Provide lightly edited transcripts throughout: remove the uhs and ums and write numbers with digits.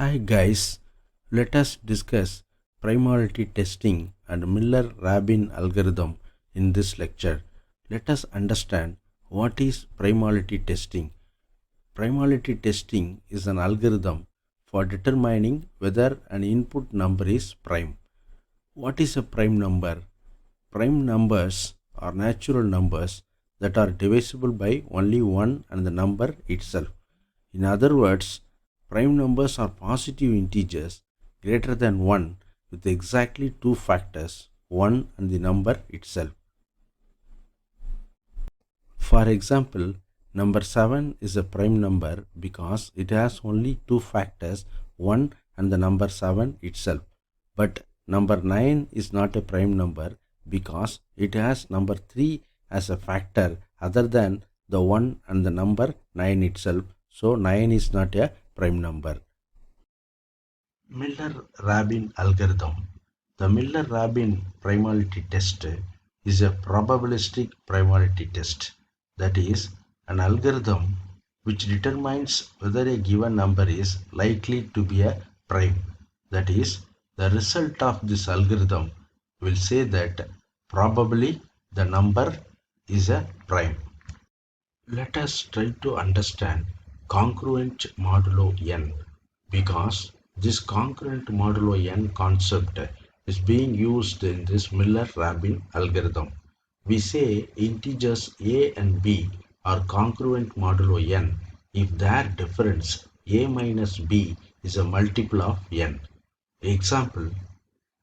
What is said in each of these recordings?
Hi guys, let us discuss primality testing and Miller-Rabin algorithm in this lecture. Let us understand what is primality testing. Primality testing is an algorithm for determining whether an input number is prime. What is a prime number? Prime numbers are natural numbers that are divisible by only one and the number itself. In other words, prime numbers are positive integers greater than 1 with exactly two factors, 1 and the number itself. For example, number 7 is a prime number because it has only two factors, 1 and the number 7 itself. But number 9 is not a prime number because it has number 3 as a factor other than the 1 and the number 9 itself. So 9 is not a prime number. Miller-Rabin algorithm. The Miller-Rabin primality test is a probabilistic primality test. That is, an algorithm which determines whether a given number is likely to be a prime. That is, the result of this algorithm will say that probably the number is a prime. Let us try to understand congruent modulo n, because this congruent modulo n concept is being used in this Miller-Rabin algorithm. We say integers a and b are congruent modulo n if their difference a minus b is a multiple of n. Example: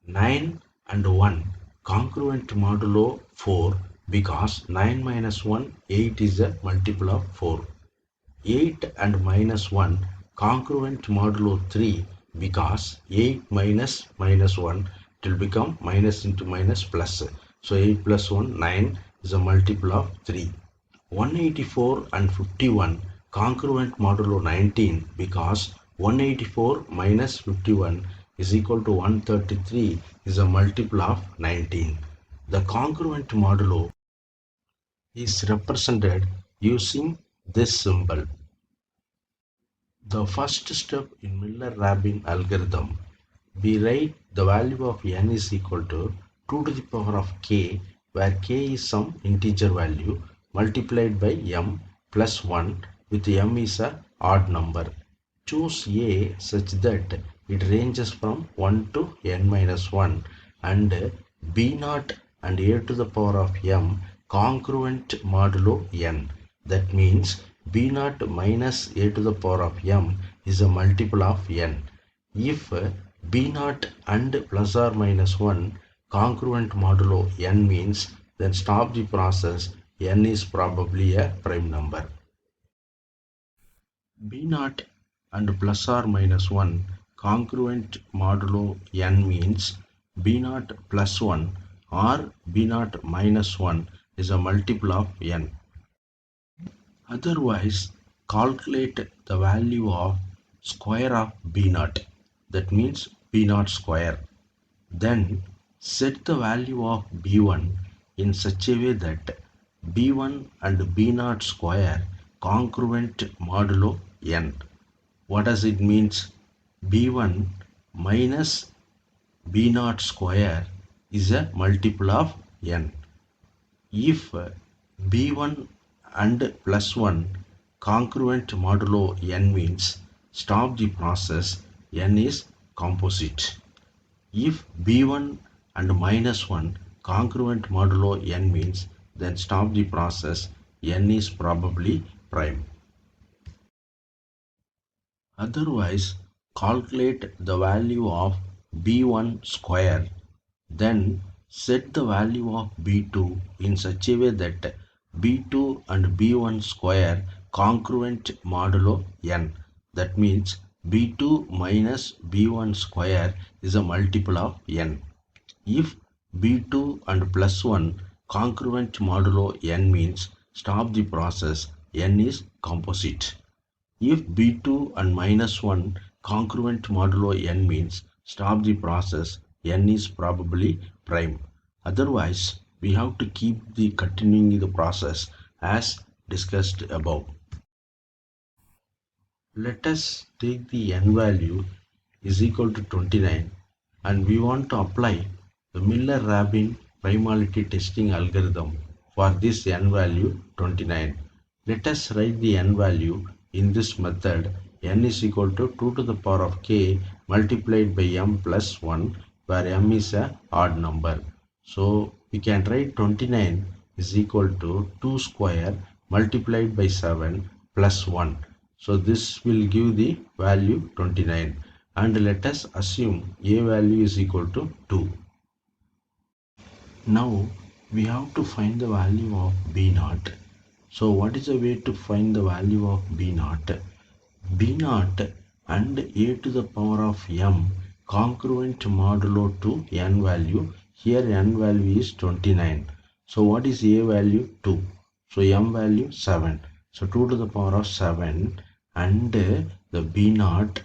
9 and 1 congruent modulo 4 because 9 minus 1 8 is a multiple of 4. 8 and minus 1 congruent modulo 3 because 8 minus 1 it will become minus into minus plus. So 8 plus 1 9 is a multiple of 3. 184 and 51 congruent modulo 19 because 184 minus 51 is equal to 133 is a multiple of 19. The congruent modulo is represented using this symbol. The first step in Miller-Rabin algorithm, we write the value of n is equal to 2 to the power of k, where k is some integer value multiplied by m plus 1 with m is a odd number. Choose a such that it ranges from 1 to n minus 1 and b naught and a to the power of m congruent modulo n. That means b naught minus a to the power of m is a multiple of n. If b naught and plus or minus 1 congruent modulo n means, then stop the process, n is probably a prime number. B naught and plus or minus 1 congruent modulo n means B naught plus 1 or B naught minus 1 is a multiple of n. Otherwise, calculate the value of square of B naught, that means B naught square. Then set the value of B1 in such a way that B1 and B naught square congruent modulo n. What does it means? B1 minus B naught square is a multiple of n. If B1 and plus 1 congruent modulo n means, stop the process, n is composite. If B1 and minus 1 congruent modulo n means, then stop the process, n is probably prime. Otherwise, calculate the value of B1 square. Then set the value of B2 in such a way that B2 and B1 square congruent modulo n. That means B2 minus B1 square is a multiple of n. If B2 and plus 1 congruent modulo n means, stop the process, n is composite. If B2 and minus 1 congruent modulo n means, stop the process, n is probably prime. Otherwise, we have to keep the continuing the process as discussed above. Let us take the n value is equal to 29, and we want to apply the Miller-Rabin primality testing algorithm for this n value 29. Let us write the n value in this method. N is equal to 2 to the power of k multiplied by m plus 1, where m is a odd number. So we can write 29 is equal to 2 square multiplied by 7 plus 1. So this will give the value 29, and let us assume a value is equal to 2. Now we have to find the value of b naught. So what is the way to find the value of b naught? B naught and a to the power of m congruent modulo to n value. Here n value is 29. So what is a value? 2. So m value 7. So 2 to the power of 7 and the b naught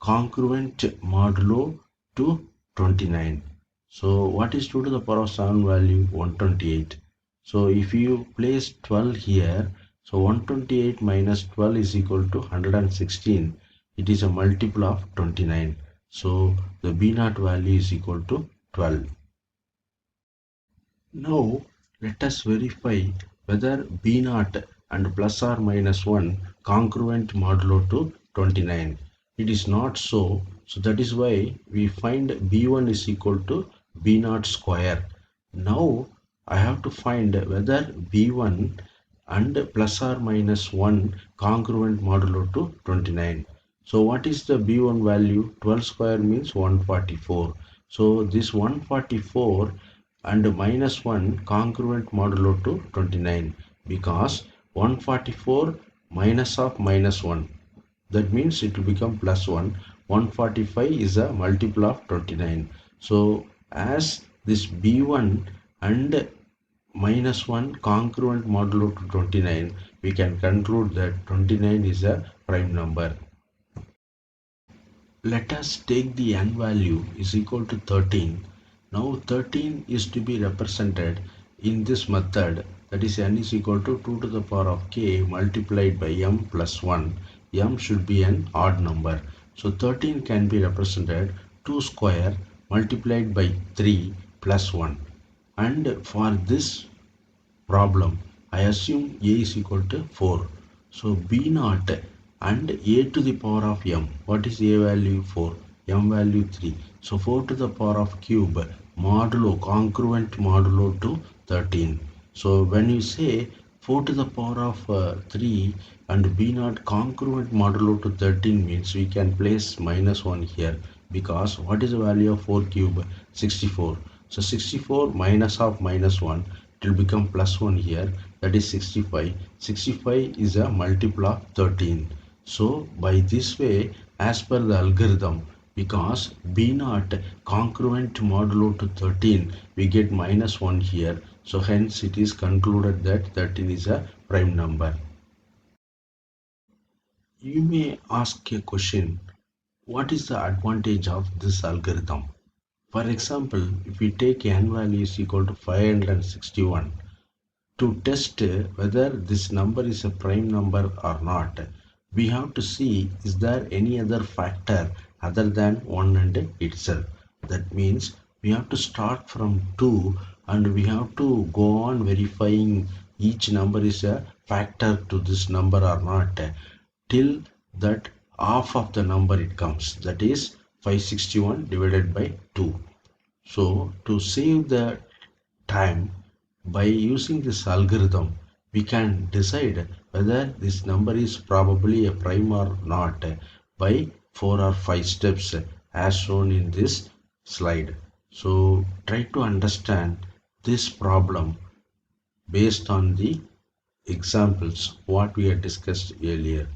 congruent modulo to 29. So what is 2 to the power of 7 value? 128. So if you place 12 here, so 128 minus 12 is equal to 116. It is a multiple of 29. So the B naught value is equal to 12. Now let us verify whether B naught and plus or minus 1 congruent modulo to 29. It is not so. So that is why we find B1 is equal to B naught square. Now I have to find whether B1 and plus or minus 1 congruent modulo to 29. So what is the B1 value? 12 square means 144. So this 144 and minus 1 congruent modulo to 29, because 144 minus of minus 1, that means it will become plus 1. 145 is a multiple of 29. So as this b1 and minus 1 congruent modulo to 29, we can conclude that 29 is a prime number. Let us take the n value is equal to 13. Now 13 is to be represented in this method, that is n is equal to 2 to the power of k multiplied by m plus 1. M should be an odd number. So 13 can be represented 2 square multiplied by 3 plus 1. And for this problem, I assume a is equal to 4. So b naught and a to the power of m. What is a value? 4. M value 3. So 4 to the power of cube modulo congruent modulo to 13. So when you say 4 to the power of 3 and b naught congruent modulo to 13 means we can place minus 1 here, because what is the value of 4 cube? 64. So 64 minus of minus 1, it will become plus 1 here, that is 65. 65 is a multiple of 13. So by this way, as per the algorithm, because b naught congruent modulo to 13, we get minus 1 here. So hence it is concluded that 13 is a prime number. You may ask a question, what is the advantage of this algorithm? For example, if we take n value is equal to 561, to test whether this number is a prime number or not, we have to see is there any other factor other than 1 and itself. That means we have to start from 2 and we have to go on verifying each number is a factor to this number or not, till that half of the number it comes, that is 561 divided by 2. So to save the time, by using this algorithm, we can decide whether this number is probably a prime or not by 4 or 5 steps as shown in this slide. So try to understand this problem based on the examples what we had discussed earlier.